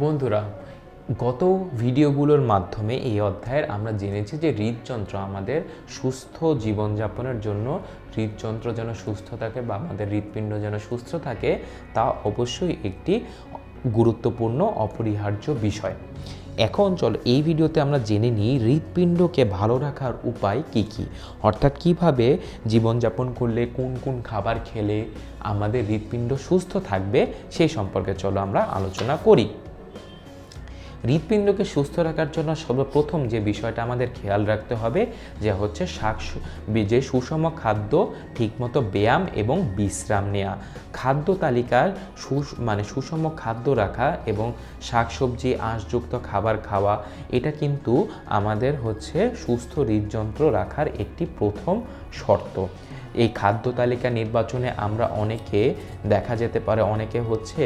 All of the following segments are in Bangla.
বন্ধুরা, গত ভিডিওগুলোর মাধ্যমে এই অধ্যায়ের আমরা জেনেছি যে হৃদযন্ত্র আমাদের সুস্থ জীবনযাপনের জন্য, হৃদযন্ত্র যেন সুস্থ থাকে বা আমাদের হৃৎপিণ্ড যেন সুস্থ থাকে, তা অবশ্যই একটি গুরুত্বপূর্ণ অপরিহার্য বিষয়। এখন চলো এই ভিডিওতে আমরা জেনে নিই হৃৎপিণ্ডকে ভালো রাখার উপায় কি কি, অর্থাৎ কিভাবে জীবনযাপন করলে কোন কোন খাবার খেলে আমাদের হৃৎপিণ্ড সুস্থ থাকবে সেই সম্পর্কে চলো আমরা আলোচনা করি। হৃৎপিণ্ডকে সুস্থ রাখার জন্য সর্বপ্রথম যে বিষয়টা আমাদের খেয়াল রাখতে হবে যে হচ্ছে যে সুষম খাদ্য, ঠিকমতো ব্যায়াম এবং বিশ্রাম নেওয়া। খাদ্য তালিকার সুষম খাদ্য রাখা এবং শাকসবজি, আঁশযুক্ত খাবার খাওয়া, এটা কিন্তু আমাদের হচ্ছে সুস্থ হৃদযন্ত্র রাখার একটি প্রথম শর্ত। এই খাদ্য তালিকা নির্বাচনে আমরা অনেকে দেখা যেতে পারে অনেকে হচ্ছে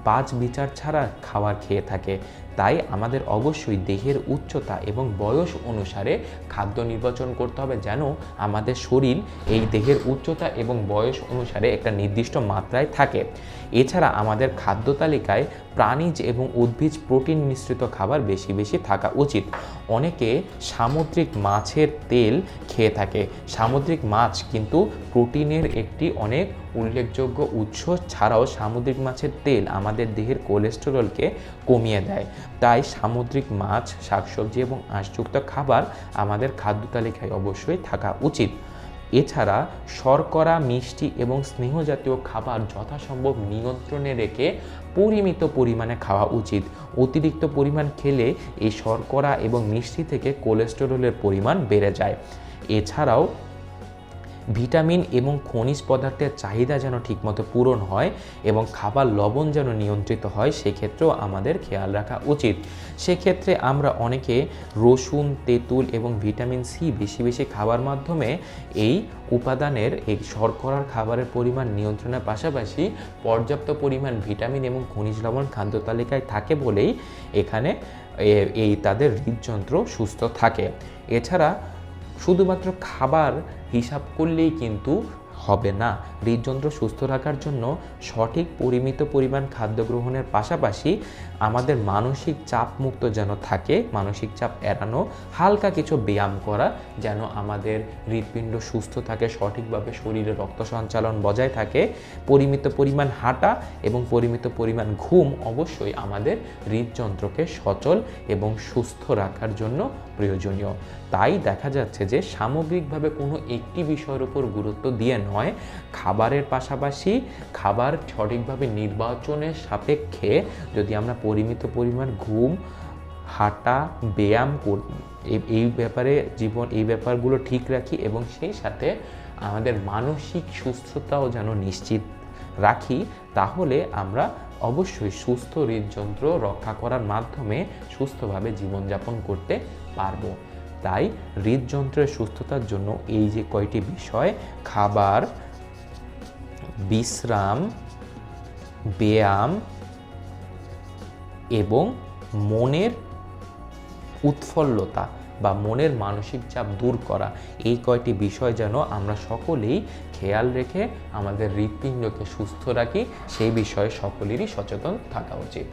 বাছ বিচার ছাড়া খাবার খেয়ে থাকে। তাই আমাদের অবশ্যই দেহের উচ্চতা এবং বয়স অনুসারে খাদ্য নির্বাচন করতে হবে, যেন আমাদের শরীর এই দেহের উচ্চতা এবং বয়স অনুসারে একটা নির্দিষ্ট মাত্রায় থাকে। এছাড়া আমাদের খাদ্য তালিকায় প্রাণীজ এবং উদ্ভিজ প্রোটিন মিশ্রিত খাবার বেশি বেশি থাকা উচিত। অনেকে সামুদ্রিক মাছের তেল খেয়ে থাকে। সামুদ্রিক মাছ কিন্তু প্রোটিনের একটি অনেক উল্লেখযোগ্য উৎস। ছাড়াও সামুদ্রিক মাছের তেল আমাদের দেহের কোলেস্টেরলকে কমিয়ে দেয়। তাই সামুদ্রিক মাছ, শাকসবজি এবং আঁশযুক্ত খাবার আমাদের খাদ্য তালিকায় অবশ্যই থাকা উচিত। এছাড়া শর্করা, মিষ্টি এবং স্নেহজাতীয় খাবার যথাসম্ভব নিয়ন্ত্রণে রেখে পরিমিত পরিমাণে খাওয়া উচিত। অতিরিক্ত পরিমাণ খেলে এই শর্করা এবং মিষ্টি থেকে কোলেস্টেরলের পরিমাণ বেড়ে যায়। এছাড়াও ভিটামিন এবং খনিজ পদার্থের চাহিদা যেন ঠিকমতো পূরণ হয় এবং খাবার লবণ যেন নিয়ন্ত্রিত হয়, সেক্ষেত্রেও আমাদের খেয়াল রাখা উচিত। সেক্ষেত্রে আমরা অনেকে রসুন, তেঁতুল এবং ভিটামিন সি বেশি বেশি খাওয়ার মাধ্যমে এই উপাদানের, এই শর্করার খাবারের পরিমাণ নিয়ন্ত্রণের পাশাপাশি পর্যাপ্ত পরিমাণ ভিটামিন এবং খনিজ লবণ খাদ্য তালিকায় থাকে বলেই এখানে তাদের হৃদযন্ত্র সুস্থ থাকে। এছাড়া শুধুমাত্র খাবার হিসাব করলেই কিন্তু হবে না। হৃদযন্ত্র সুস্থ রাখার জন্য সঠিক পরিমিত পরিমাণ খাদ্য গ্রহণের পাশাপাশি আমাদের মানসিক চাপ মুক্ত যেন থাকে, মানসিক চাপ এড়ানো, হালকা কিছু ব্যায়াম করা যেন আমাদের হৃৎপিণ্ড সুস্থ থাকে, সঠিকভাবে শরীরে রক্ত সঞ্চালন বজায় থাকে, পরিমিত পরিমাণ হাঁটা এবং পরিমিত পরিমাণ ঘুম অবশ্যই আমাদের হৃদযন্ত্রকে সচল এবং সুস্থ রাখার জন্য প্রয়োজনীয়। তাই দেখা যাচ্ছে যে সামগ্রিকভাবে কোনো একটি বিষয়ের উপর গুরুত্ব দিয়ে নয়, খাবারের পাশাপাশি খাবার সঠিকভাবে নির্বাচনের সাপেক্ষে যদি আমরা পরিমিত পরিমাণ ঘুম, হাঁটা, ব্যায়াম করি, এই ব্যাপারগুলো ঠিক রাখি এবং সেই সাথে আমাদের মানসিক সুস্থতাও যেন নিশ্চিত রাখি, তাহলে আমরা অবশ্যই সুস্থ হৃদযন্ত্র রক্ষা করার মাধ্যমে সুস্থভাবে জীবনযাপন করতে পারবো। তাই হৃদযন্ত্রের সুস্থতার জন্য এই যে কয়টি বিষয়, খাবার, বিশ্রাম, ব্যায়াম এবং মনের উৎফুল্লতা বা মনের মানসিক চাপ দূর করা, এই কয়টি বিষয় যেন আমরা সকলেই খেয়াল রেখে আমাদের হৃৎপিণ্ডকে সুস্থ রাখি, সেই বিষয়ে সকলেরই সচেতন থাকা উচিত।